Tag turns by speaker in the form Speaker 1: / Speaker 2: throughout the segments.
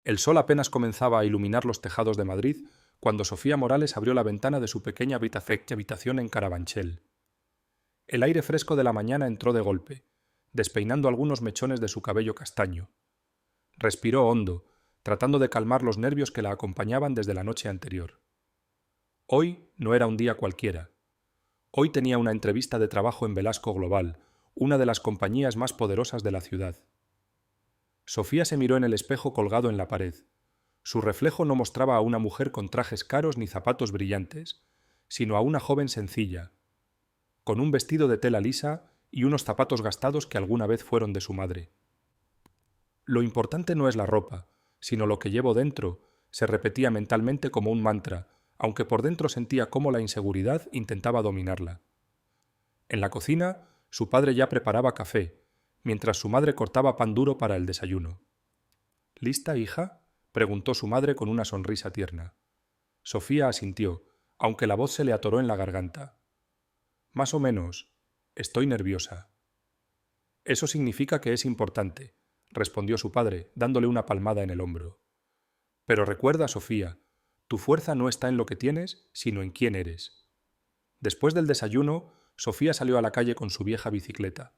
Speaker 1: El sol apenas comenzaba a iluminar los tejados de Madrid cuando Sofía Morales abrió la ventana de su pequeña habitación en Carabanchel. El aire fresco de la mañana entró de golpe, despeinando algunos mechones de su cabello castaño. Respiró hondo, tratando de calmar los nervios que la acompañaban desde la noche anterior. Hoy no era un día cualquiera. Hoy tenía una entrevista de trabajo en Velasco Global, una de las compañías más poderosas de la ciudad. Sofía se miró en el espejo colgado en la pared. Su reflejo no mostraba a una mujer con trajes caros ni zapatos brillantes, sino a una joven sencilla, con un vestido de tela lisa y unos zapatos gastados que alguna vez fueron de su madre. Lo importante no es la ropa, sino lo que llevo dentro, se repetía mentalmente como un mantra, aunque por dentro sentía cómo la inseguridad intentaba dominarla. En la cocina, su padre ya preparaba café, mientras su madre cortaba pan duro para el desayuno. ¿Lista, hija?, preguntó su madre con una sonrisa tierna. Sofía asintió, aunque la voz se le atoró en la garganta. Más o menos. Estoy nerviosa. Eso significa que es importante, respondió su padre, dándole una palmada en el hombro. Pero recuerda, Sofía, tu fuerza no está en lo que tienes, sino en quién eres. Después del desayuno, Sofía salió a la calle con su vieja bicicleta.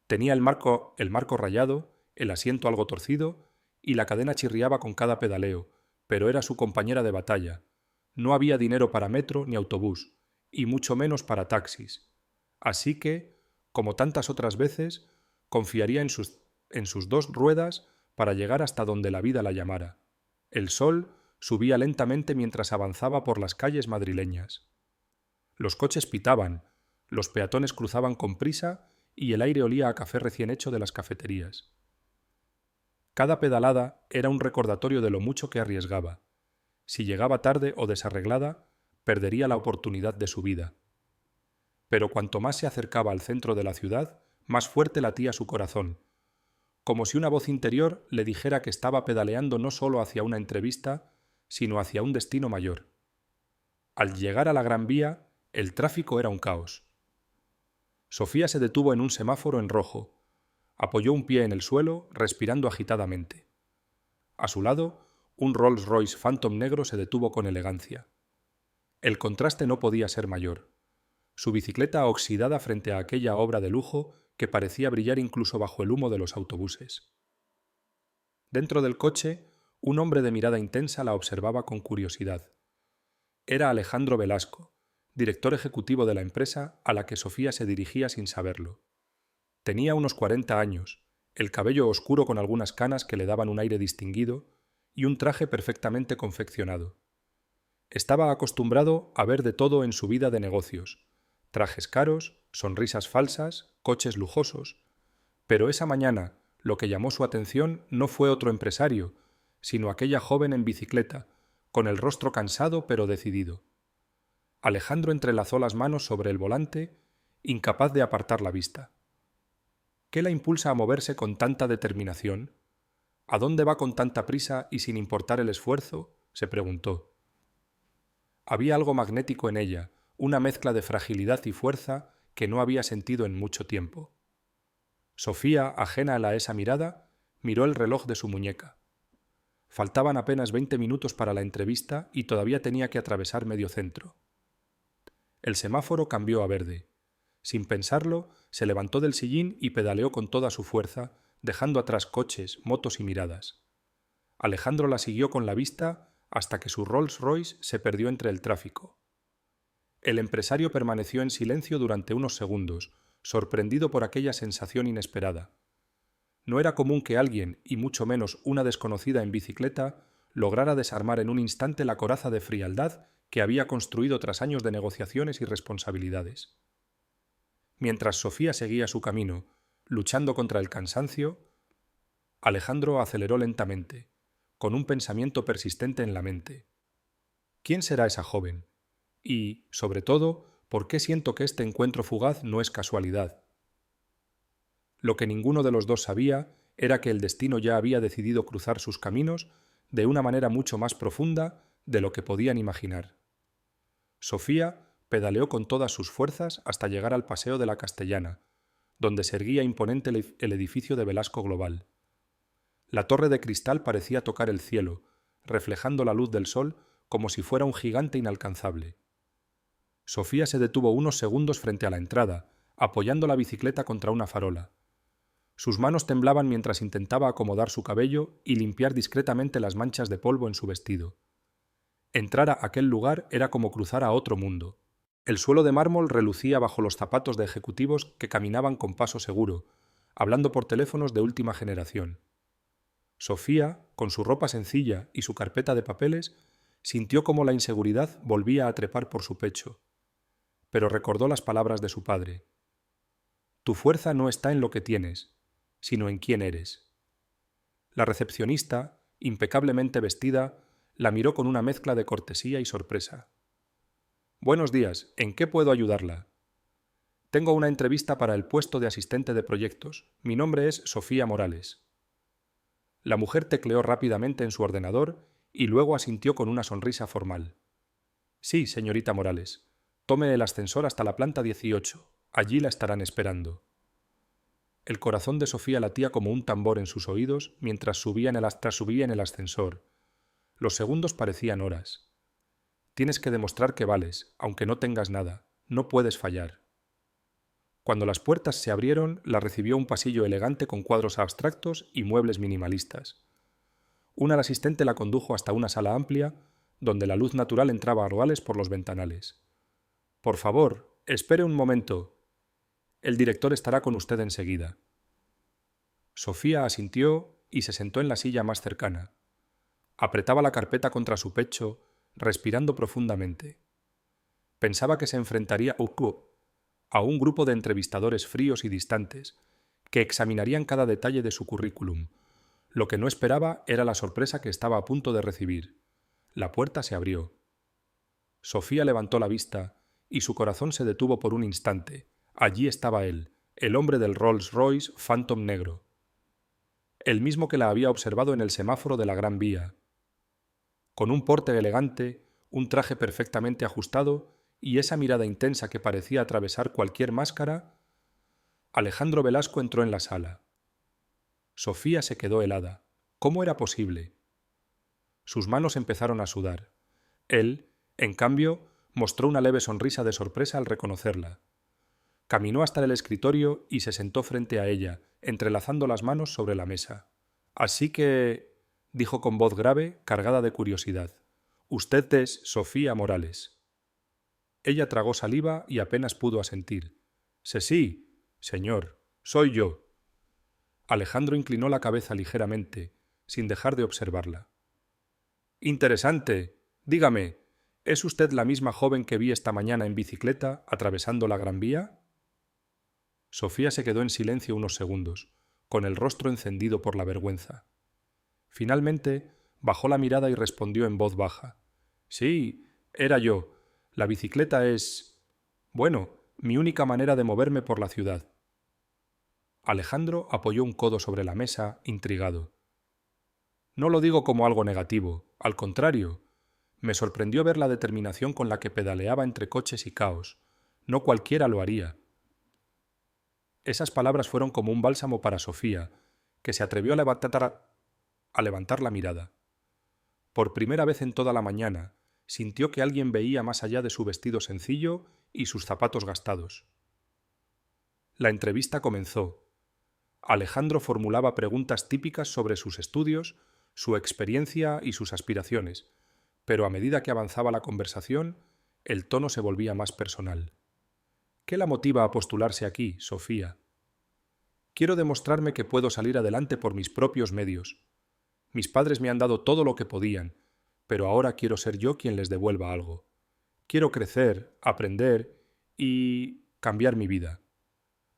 Speaker 1: Tenía el marco rayado, el asiento algo torcido, y la cadena chirriaba con cada pedaleo, pero era su compañera de batalla. No había dinero para metro ni autobús, y mucho menos para taxis. Así que, como tantas otras veces, confiaría en sus dos ruedas para llegar hasta donde la vida la llamara. El sol subía lentamente mientras avanzaba por las calles madrileñas. Los coches pitaban, los peatones cruzaban con prisa y el aire olía a café recién hecho de las cafeterías. Cada pedalada era un recordatorio de lo mucho que arriesgaba. Si llegaba tarde o desarreglada, perdería la oportunidad de su vida. Pero cuanto más se acercaba al centro de la ciudad, más fuerte latía su corazón, como si una voz interior le dijera que estaba pedaleando no solo hacia una entrevista, sino hacia un destino mayor. Al llegar a la Gran Vía, el tráfico era un caos. Sofía se detuvo en un semáforo en rojo. Apoyó un pie en el suelo, respirando agitadamente. A su lado, un Rolls Royce Phantom negro se detuvo con elegancia. El contraste no podía ser mayor. Su bicicleta oxidada frente a aquella obra de lujo que parecía brillar incluso bajo el humo de los autobuses. Dentro del coche, un hombre de mirada intensa la observaba con curiosidad. Era Alejandro Velasco, director ejecutivo de la empresa a la que Sofía se dirigía sin saberlo. Tenía unos 40 años, el cabello oscuro con algunas canas que le daban un aire distinguido y un traje perfectamente confeccionado. Estaba acostumbrado a ver de todo en su vida de negocios: trajes caros, sonrisas falsas, coches lujosos. Pero esa mañana lo que llamó su atención no fue otro empresario, sino aquella joven en bicicleta, con el rostro cansado pero decidido. Alejandro entrelazó las manos sobre el volante, incapaz de apartar la vista. ¿Qué la impulsa a moverse con tanta determinación? ¿A dónde va con tanta prisa y sin importar el esfuerzo?, se preguntó. Había algo magnético en ella, una mezcla de fragilidad y fuerza que no había sentido en mucho tiempo. Sofía, ajena a esa mirada, miró el reloj de su muñeca. Faltaban apenas 20 minutos para la entrevista y todavía tenía que atravesar medio centro. El semáforo cambió a verde. Sin pensarlo, se levantó del sillín y pedaleó con toda su fuerza, dejando atrás coches, motos y miradas. Alejandro la siguió con la vista hasta que su Rolls Royce se perdió entre el tráfico. El empresario permaneció en silencio durante unos segundos, sorprendido por aquella sensación inesperada. No era común que alguien, y mucho menos una desconocida en bicicleta, lograra desarmar en un instante la coraza de frialdad que había construido tras años de negociaciones y responsabilidades. Mientras Sofía seguía su camino, luchando contra el cansancio, Alejandro aceleró lentamente, con un pensamiento persistente en la mente. ¿Quién será esa joven? Y, sobre todo, ¿por qué siento que este encuentro fugaz no es casualidad? Lo que ninguno de los dos sabía era que el destino ya había decidido cruzar sus caminos de una manera mucho más profunda de lo que podían imaginar. Sofía pedaleó con todas sus fuerzas hasta llegar al Paseo de la Castellana, donde se erguía imponente el edificio de Velasco Global. La torre de cristal parecía tocar el cielo, reflejando la luz del sol como si fuera un gigante inalcanzable. Sofía se detuvo unos segundos frente a la entrada, apoyando la bicicleta contra una farola. Sus manos temblaban mientras intentaba acomodar su cabello y limpiar discretamente las manchas de polvo en su vestido. Entrar a aquel lugar era como cruzar a otro mundo. El suelo de mármol relucía bajo los zapatos de ejecutivos que caminaban con paso seguro, hablando por teléfonos de última generación. Sofía, con su ropa sencilla y su carpeta de papeles, sintió como la inseguridad volvía a trepar por su pecho. Pero recordó las palabras de su padre. Tu fuerza no está en lo que tienes, sino en quién eres. La recepcionista, impecablemente vestida, la miró con una mezcla de cortesía y sorpresa. Buenos días, ¿en qué puedo ayudarla? Tengo una entrevista para el puesto de asistente de proyectos. Mi nombre es Sofía Morales. La mujer tecleó rápidamente en su ordenador y luego asintió con una sonrisa formal. Sí, señorita Morales. Tome el ascensor hasta la planta 18. Allí la estarán esperando. El corazón de Sofía latía como un tambor en sus oídos mientras subía en el ascensor. Los segundos parecían horas. Tienes que demostrar que vales, aunque no tengas nada. No puedes fallar. Cuando las puertas se abrieron, la recibió un pasillo elegante con cuadros abstractos y muebles minimalistas. Un asistente la condujo hasta una sala amplia, donde la luz natural entraba a raudales por los ventanales. Por favor, espere un momento. El director estará con usted enseguida. Sofía asintió y se sentó en la silla más cercana. Apretaba la carpeta contra su pecho, respirando profundamente. Pensaba que se enfrentaría a un grupo de entrevistadores fríos y distantes, que examinarían cada detalle de su currículum. Lo que no esperaba era la sorpresa que estaba a punto de recibir. La puerta se abrió. Sofía levantó la vista y su corazón se detuvo por un instante. Allí estaba él, el hombre del Rolls-Royce Phantom negro. El mismo que la había observado en el semáforo de la Gran Vía. Con un porte elegante, un traje perfectamente ajustado y esa mirada intensa que parecía atravesar cualquier máscara, Alejandro Velasco entró en la sala. Sofía se quedó helada. ¿Cómo era posible? Sus manos empezaron a sudar. Él, en cambio, mostró una leve sonrisa de sorpresa al reconocerla. Caminó hasta el escritorio y se sentó frente a ella, entrelazando las manos sobre la mesa. Así que, dijo con voz grave, cargada de curiosidad, usted es Sofía Morales. Ella tragó saliva y apenas pudo asentir. Sí, señor, soy yo. Alejandro inclinó la cabeza ligeramente, sin dejar de observarla. Interesante. Dígame, ¿es usted la misma joven que vi esta mañana en bicicleta atravesando la Gran Vía? Sofía se quedó en silencio unos segundos, con el rostro encendido por la vergüenza. Finalmente, bajó la mirada y respondió en voz baja. Sí, era yo. La bicicleta es... bueno, mi única manera de moverme por la ciudad. Alejandro apoyó un codo sobre la mesa, intrigado. No lo digo como algo negativo, al contrario. Me sorprendió ver la determinación con la que pedaleaba entre coches y caos. No cualquiera lo haría. Esas palabras fueron como un bálsamo para Sofía, que se atrevió a levantar la mirada. Por primera vez en toda la mañana, sintió que alguien veía más allá de su vestido sencillo y sus zapatos gastados. La entrevista comenzó. Alejandro formulaba preguntas típicas sobre sus estudios, su experiencia y sus aspiraciones, pero a medida que avanzaba la conversación, el tono se volvía más personal. ¿Qué la motiva a postularse aquí, Sofía? Quiero demostrarme que puedo salir adelante por mis propios medios. Mis padres me han dado todo lo que podían, pero ahora quiero ser yo quien les devuelva algo. Quiero crecer, aprender y cambiar mi vida.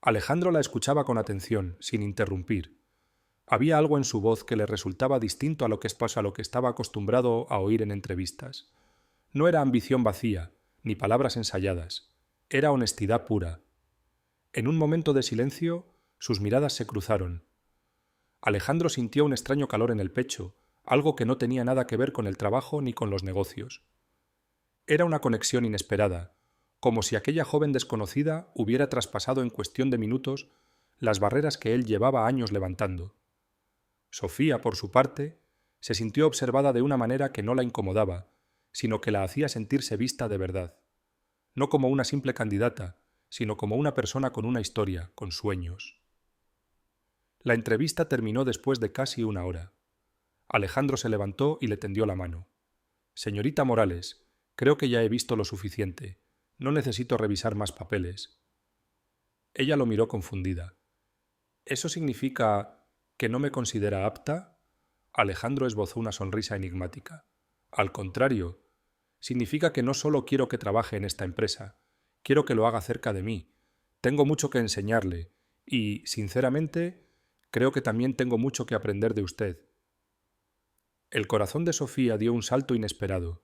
Speaker 1: Alejandro la escuchaba con atención, sin interrumpir. Había algo en su voz que le resultaba distinto a lo que estaba acostumbrado a oír en entrevistas. No era ambición vacía, ni palabras ensayadas. Era honestidad pura. En un momento de silencio, sus miradas se cruzaron. Alejandro sintió un extraño calor en el pecho, algo que no tenía nada que ver con el trabajo ni con los negocios. Era una conexión inesperada, como si aquella joven desconocida hubiera traspasado en cuestión de minutos las barreras que él llevaba años levantando. Sofía, por su parte, se sintió observada de una manera que no la incomodaba, sino que la hacía sentirse vista de verdad, no como una simple candidata, sino como una persona con una historia, con sueños. La entrevista terminó después de casi una hora. Alejandro se levantó y le tendió la mano. Señorita Morales, creo que ya he visto lo suficiente. No necesito revisar más papeles. Ella lo miró confundida. ¿Eso significa que no me considera apta? Alejandro esbozó una sonrisa enigmática. Al contrario, significa que no solo quiero que trabaje en esta empresa, quiero que lo haga cerca de mí. Tengo mucho que enseñarle y, sinceramente, creo que también tengo mucho que aprender de usted. El corazón de Sofía dio un salto inesperado.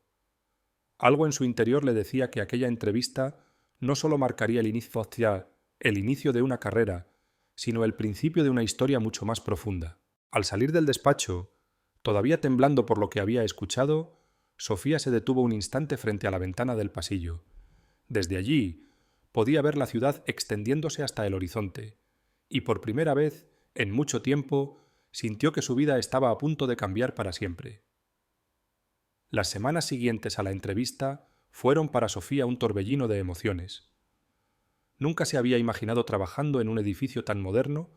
Speaker 1: Algo en su interior le decía que aquella entrevista no solo marcaría el inicio de una carrera, sino el principio de una historia mucho más profunda. Al salir del despacho, todavía temblando por lo que había escuchado, Sofía se detuvo un instante frente a la ventana del pasillo. Desde allí podía ver la ciudad extendiéndose hasta el horizonte, y por primera vez, en mucho tiempo, sintió que su vida estaba a punto de cambiar para siempre. Las semanas siguientes a la entrevista fueron para Sofía un torbellino de emociones. Nunca se había imaginado trabajando en un edificio tan moderno,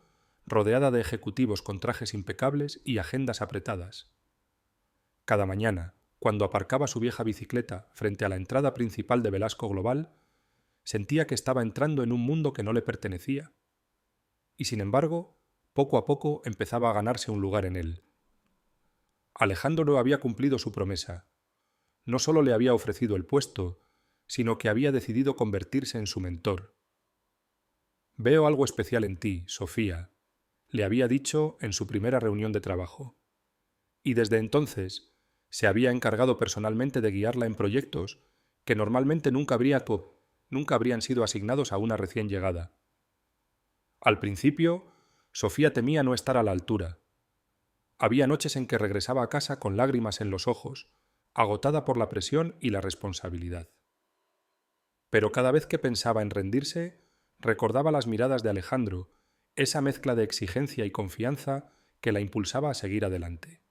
Speaker 1: rodeada de ejecutivos con trajes impecables y agendas apretadas. Cada mañana, cuando aparcaba su vieja bicicleta frente a la entrada principal de Velasco Global, sentía que estaba entrando en un mundo que no le pertenecía. Y sin embargo, poco a poco empezaba a ganarse un lugar en él. Alejandro no había cumplido su promesa. No solo le había ofrecido el puesto, sino que había decidido convertirse en su mentor. Veo algo especial en ti, Sofía, le había dicho en su primera reunión de trabajo. Y desde entonces se había encargado personalmente de guiarla en proyectos que normalmente nunca habrían sido asignados a una recién llegada. Al principio, Sofía temía no estar a la altura. Había noches en que regresaba a casa con lágrimas en los ojos, agotada por la presión y la responsabilidad. Pero cada vez que pensaba en rendirse, recordaba las miradas de Alejandro, esa mezcla de exigencia y confianza que la impulsaba a seguir adelante.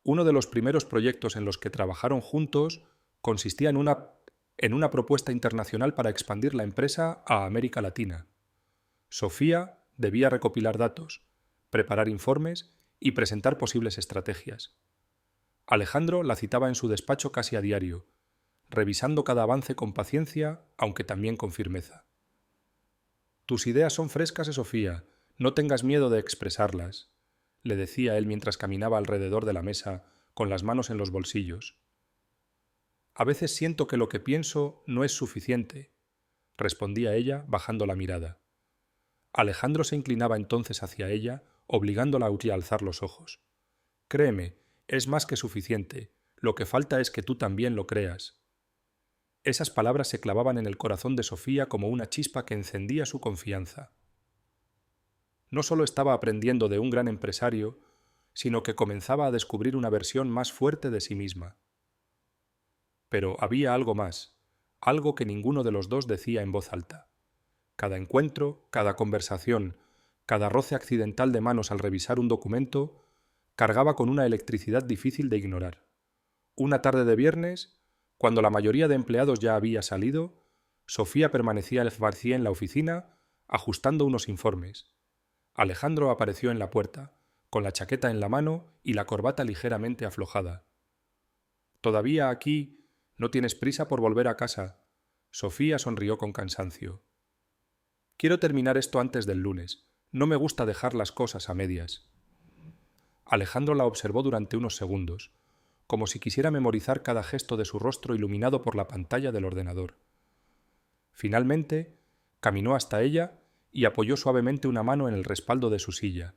Speaker 1: Uno de los primeros proyectos en los que trabajaron juntos consistía en una propuesta internacional para expandir la empresa a América Latina. Sofía debía recopilar datos, preparar informes y presentar posibles estrategias. Alejandro la citaba en su despacho casi a diario, revisando cada avance con paciencia, aunque también con firmeza. «Tus ideas son frescas, Sofía, no tengas miedo de expresarlas», le decía él mientras caminaba alrededor de la mesa, con las manos en los bolsillos. «A veces siento que lo que pienso no es suficiente», respondía ella, bajando la mirada. Alejandro se inclinaba entonces hacia ella, obligándola a alzar los ojos. «Créeme, es más que suficiente. Lo que falta es que tú también lo creas». Esas palabras se clavaban en el corazón de Sofía como una chispa que encendía su confianza. No solo estaba aprendiendo de un gran empresario, sino que comenzaba a descubrir una versión más fuerte de sí misma. Pero había algo más, algo que ninguno de los dos decía en voz alta. Cada encuentro, cada conversación, cada roce accidental de manos al revisar un documento, cargaba con una electricidad difícil de ignorar. Una tarde de viernes, cuando la mayoría de empleados ya había salido, Sofía permanecía vacía en la oficina, ajustando unos informes. Alejandro apareció en la puerta, con la chaqueta en la mano y la corbata ligeramente aflojada. «¿Todavía aquí? ¿No tienes prisa por volver a casa?» Sofía sonrió con cansancio. «Quiero terminar esto antes del lunes. No me gusta dejar las cosas a medias». Alejandro la observó durante unos segundos, como si quisiera memorizar cada gesto de su rostro iluminado por la pantalla del ordenador. Finalmente, caminó hasta ella y apoyó suavemente una mano en el respaldo de su silla.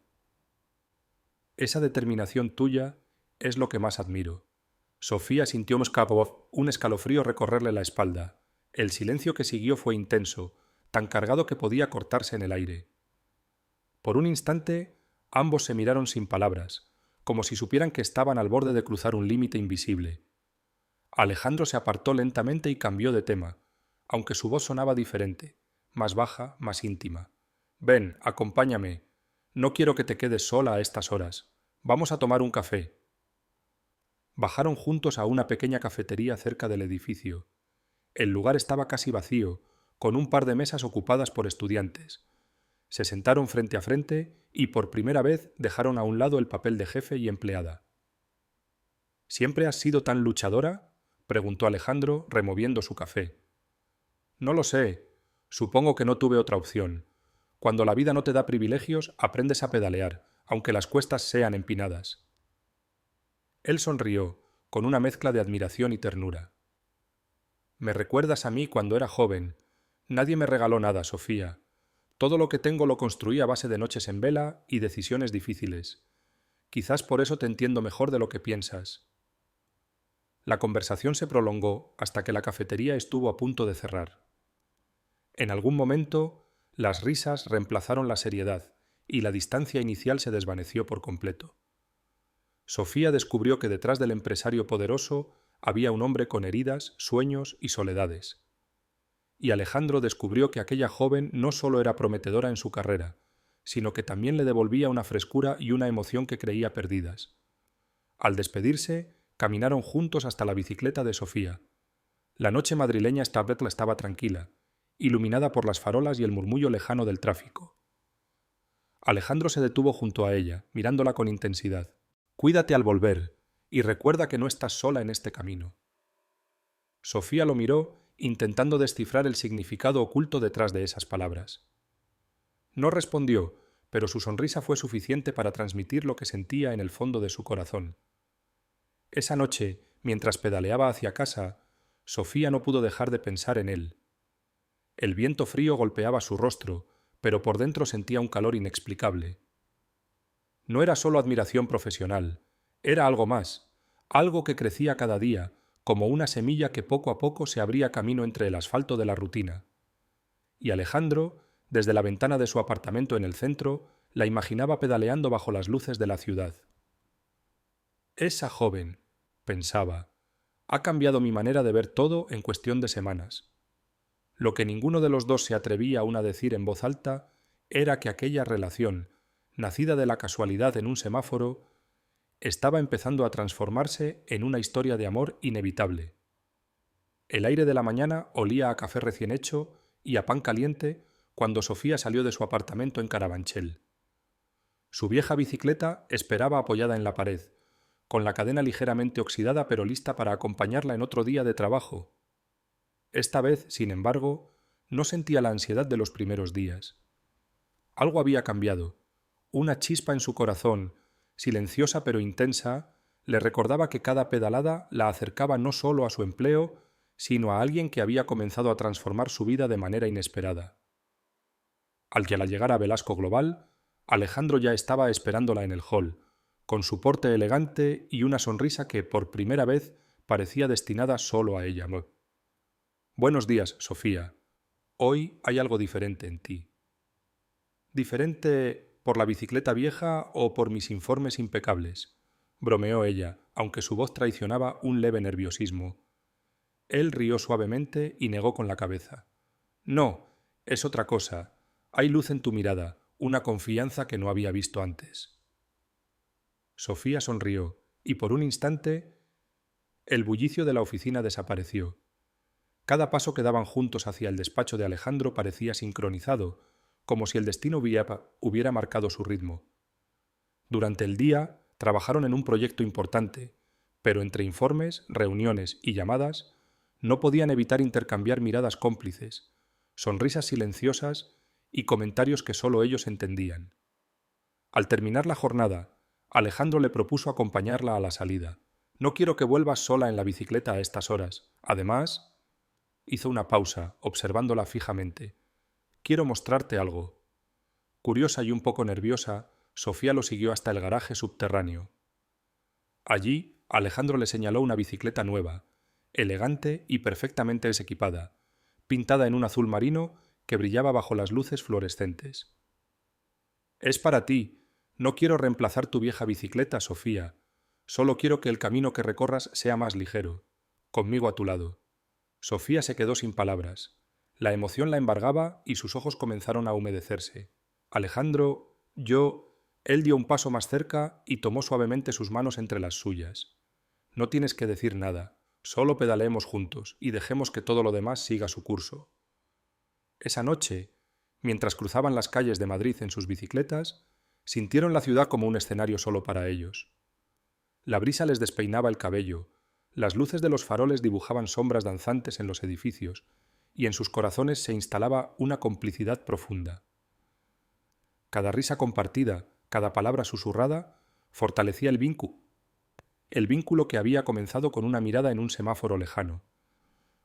Speaker 1: «Esa determinación tuya es lo que más admiro». Sofía sintió un escalofrío recorrerle la espalda. El silencio que siguió fue intenso, tan cargado que podía cortarse en el aire. Por un instante, ambos se miraron sin palabras, como si supieran que estaban al borde de cruzar un límite invisible. Alejandro se apartó lentamente y cambió de tema, aunque su voz sonaba diferente, más baja, más íntima. «Ven, acompáñame. No quiero que te quedes sola a estas horas. Vamos a tomar un café. Bajaron juntos a una pequeña cafetería cerca del edificio. El lugar estaba casi vacío, con un par de mesas ocupadas por estudiantes. Se sentaron frente a frente y por primera vez dejaron a un lado el papel de jefe y empleada. ¿Siempre has sido tan luchadora?, preguntó Alejandro, removiendo su café. No lo sé. Supongo que no tuve otra opción. Cuando la vida no te da privilegios, aprendes a pedalear, aunque las cuestas sean empinadas. Él sonrió, con una mezcla de admiración y ternura. Me recuerdas a mí cuando era joven. Nadie me regaló nada, Sofía. Todo lo que tengo lo construí a base de noches en vela y decisiones difíciles. Quizás por eso te entiendo mejor de lo que piensas. La conversación se prolongó hasta que la cafetería estuvo a punto de cerrar. En algún momento, las risas reemplazaron la seriedad y la distancia inicial se desvaneció por completo. Sofía descubrió que detrás del empresario poderoso había un hombre con heridas, sueños y soledades. Y Alejandro descubrió que aquella joven no solo era prometedora en su carrera, sino que también le devolvía una frescura y una emoción que creía perdidas. Al despedirse, caminaron juntos hasta la bicicleta de Sofía. La noche madrileña esta vez estaba tranquila, iluminada por las farolas y el murmullo lejano del tráfico. Alejandro se detuvo junto a ella, mirándola con intensidad. Cuídate al volver, y recuerda que no estás sola en este camino. Sofía lo miró, intentando descifrar el significado oculto detrás de esas palabras. No respondió, pero su sonrisa fue suficiente para transmitir lo que sentía en el fondo de su corazón. Esa noche, mientras pedaleaba hacia casa, Sofía no pudo dejar de pensar en él. El viento frío golpeaba su rostro, pero por dentro sentía un calor inexplicable. No era solo admiración profesional, era algo más, algo que crecía cada día, como una semilla que poco a poco se abría camino entre el asfalto de la rutina. Y Alejandro, desde la ventana de su apartamento en el centro, la imaginaba pedaleando bajo las luces de la ciudad. Esa joven, pensaba, ha cambiado mi manera de ver todo en cuestión de semanas. Lo que ninguno de los dos se atrevía aún a decir en voz alta era que aquella relación, nacida de la casualidad en un semáforo, estaba empezando a transformarse en una historia de amor inevitable. El aire de la mañana olía a café recién hecho y a pan caliente cuando Sofía salió de su apartamento en Carabanchel. Su vieja bicicleta esperaba apoyada en la pared, con la cadena ligeramente oxidada pero lista para acompañarla en otro día de trabajo. Esta vez, sin embargo, no sentía la ansiedad de los primeros días. Algo había cambiado. Una chispa en su corazón, silenciosa pero intensa, le recordaba que cada pedalada la acercaba no solo a su empleo, sino a alguien que había comenzado a transformar su vida de manera inesperada. Al llegar a Velasco Global, Alejandro ya estaba esperándola en el hall, con su porte elegante y una sonrisa que, por primera vez, parecía destinada solo a ella. Buenos días, Sofía. Hoy hay algo diferente en ti. ¿Diferente por la bicicleta vieja o por mis informes impecables?, bromeó ella, aunque su voz traicionaba un leve nerviosismo. Él rió suavemente y negó con la cabeza. No, es otra cosa. Hay luz en tu mirada, una confianza que no había visto antes. Sofía sonrió, y por un instante el bullicio de la oficina desapareció. Cada paso que daban juntos hacia el despacho de Alejandro parecía sincronizado, como si el destino hubiera marcado su ritmo. Durante el día trabajaron en un proyecto importante, pero entre informes, reuniones y llamadas no podían evitar intercambiar miradas cómplices, sonrisas silenciosas y comentarios que solo ellos entendían. Al terminar la jornada, Alejandro le propuso acompañarla a la salida. No quiero que vuelvas sola en la bicicleta a estas horas. Además, hizo una pausa, observándola fijamente. Quiero mostrarte algo. Curiosa y un poco nerviosa, Sofía lo siguió hasta el garaje subterráneo. Allí, Alejandro le señaló una bicicleta nueva, elegante y perfectamente desequipada, pintada en un azul marino que brillaba bajo las luces fluorescentes. Es para ti. No quiero reemplazar tu vieja bicicleta, Sofía. Solo quiero que el camino que recorras sea más ligero, conmigo a tu lado. Sofía se quedó sin palabras. La emoción la embargaba y sus ojos comenzaron a humedecerse. Alejandro, yo... Él dio un paso más cerca y tomó suavemente sus manos entre las suyas. No tienes que decir nada, solo pedaleemos juntos y dejemos que todo lo demás siga su curso. Esa noche, mientras cruzaban las calles de Madrid en sus bicicletas, sintieron la ciudad como un escenario solo para ellos. La brisa les despeinaba el cabello, las luces de los faroles dibujaban sombras danzantes en los edificios, y en sus corazones se instalaba una complicidad profunda. Cada risa compartida, cada palabra susurrada, fortalecía el vínculo que había comenzado con una mirada en un semáforo lejano.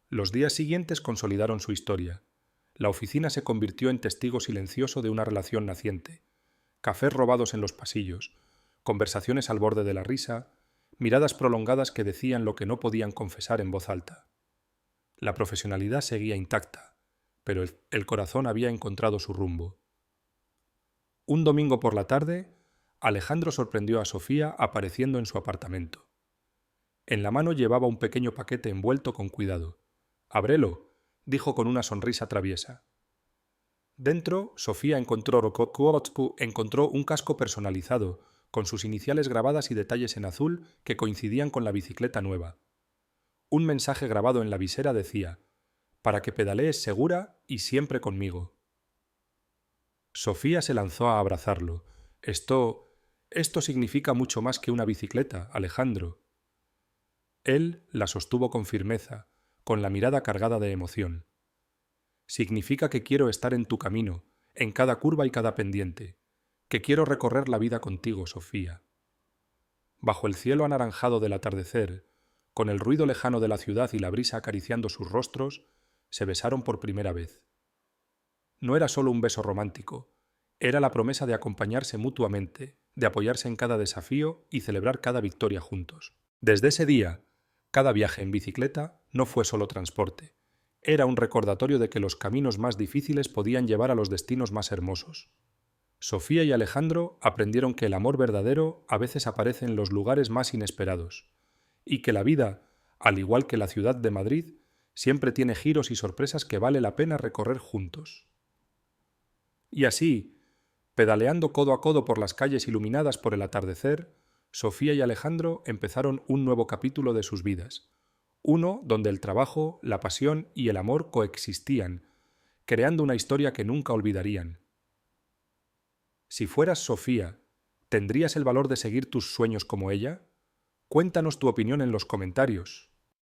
Speaker 1: Los días siguientes consolidaron su historia. La oficina se convirtió en testigo silencioso de una relación naciente. Cafés robados en los pasillos, conversaciones al borde de la risa, miradas prolongadas que decían lo que no podían confesar en voz alta. La profesionalidad seguía intacta, pero el corazón había encontrado su rumbo. Un domingo por la tarde, Alejandro sorprendió a Sofía apareciendo en su apartamento. En la mano llevaba un pequeño paquete envuelto con cuidado. «Ábrelo», dijo con una sonrisa traviesa. Dentro, Sofía encontró un casco personalizado, con sus iniciales grabadas y detalles en azul que coincidían con la bicicleta nueva. Un mensaje grabado en la visera decía: «Para que pedalees segura y siempre conmigo». Sofía se lanzó a abrazarlo. Esto significa mucho más que una bicicleta, Alejandro». Él la sostuvo con firmeza, con la mirada cargada de emoción. «Significa que quiero estar en tu camino, en cada curva y cada pendiente, que quiero recorrer la vida contigo, Sofía». Bajo el cielo anaranjado del atardecer, con el ruido lejano de la ciudad y la brisa acariciando sus rostros, se besaron por primera vez. No era solo un beso romántico, era la promesa de acompañarse mutuamente, de apoyarse en cada desafío y celebrar cada victoria juntos. Desde ese día, cada viaje en bicicleta no fue solo transporte, era un recordatorio de que los caminos más difíciles podían llevar a los destinos más hermosos. Sofía y Alejandro aprendieron que el amor verdadero a veces aparece en los lugares más inesperados, y que la vida, al igual que la ciudad de Madrid, siempre tiene giros y sorpresas que vale la pena recorrer juntos. Y así, pedaleando codo a codo por las calles iluminadas por el atardecer, Sofía y Alejandro empezaron un nuevo capítulo de sus vidas, uno donde el trabajo, la pasión y el amor coexistían, creando una historia que nunca olvidarían. Si fueras Sofía, ¿tendrías el valor de seguir tus sueños como ella? Cuéntanos tu opinión en los comentarios.